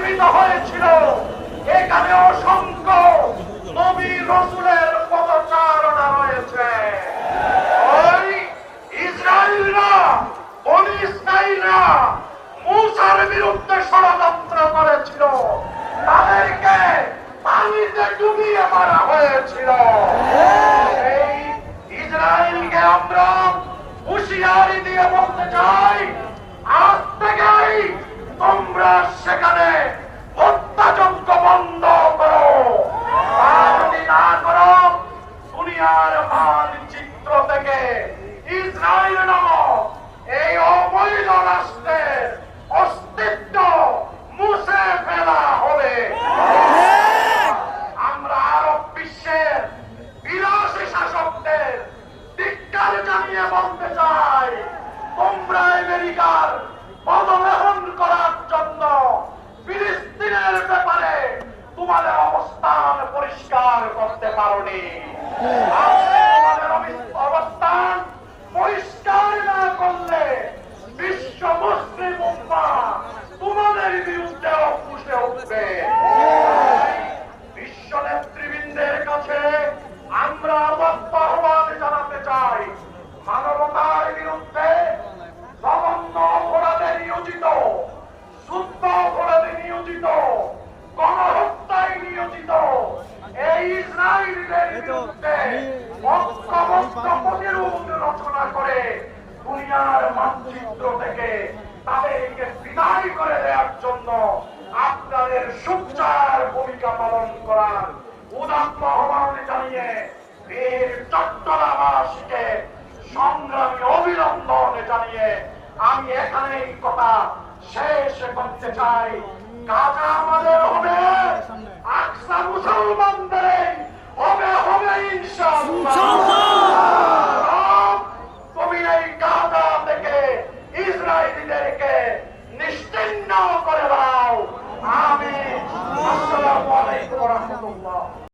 স্থাপিত হয়েছিল, এখানে অসংখ্য নবী রাসূলের পদচারণা রয়েছে। ওই ইসরায়েলরা, বনী ইসরায়েলরা মূসার বিরুদ্ধে ষড়যন্ত্র করেছিল, তাদেরকে পানিতে ডুবিয়ে মারা হয়েছিল। এই ইসরায়েলকে আমরা হুঁশিয়ারি দিয়ে বলতে চাই, আজ থেকেই তোমরা সেখানে হত্যাযজ্ঞ বন্ধ করো। আর যদি না করো, দুনিয়ার মানচিত্র থেকে ইসরায়েল নামক এই অবৈধ রাষ্ট্রের অস্তিত্ব মুছে ফেলা হবে। আমরা আরব বিশ্বের বিলাসী শাসকদের ধিক্কার জানিয়ে বলতে চাই, তোমরা আমেরিকার পদগ্রহণ করার জন্য ফিলিস্তিনের ব্যাপারে তোমাদের অবস্থান পরিষ্কার করতে পারোনি। তোমাদের অবস্থান পরিষ্কার না করলে বিশ্ব মুসলিম উম্মাহ তোমাদের বিরুদ্ধেও ফুঁসে উঠবে। বিশ্ব নেতৃবৃন্দের কাছে আমরা আহ্বান জানাতে চাই, মানবতার বিরুদ্ধে জঘন্য অপরাধে নিয়োজিত, যুদ্ধ অপরাধে নিয়োজিত, গণহত্যায় নিয়োজিত এই ইসরায়েলের বিরুদ্ধে ঐক্যবদ্ধ প্রতিরোধ রচনা করে দুনিয়ার মানচিত্র থেকে তাদেরকে বিদায় করে দেওয়ার জন্য আপনাদের সোচ্চার ভূমিকা পালন করার উদাত্ত আহ্বান জানিয়ে বীর চট্টগ্রামবাসীকে সংগ্রামী অভিনন্দন জানিয়ে আমি এখানেই কথা শেষ করতে চাই। গাজা আমাদের হবে, আকসা মুসলমানদের হবে ইনশাআল্লাহ।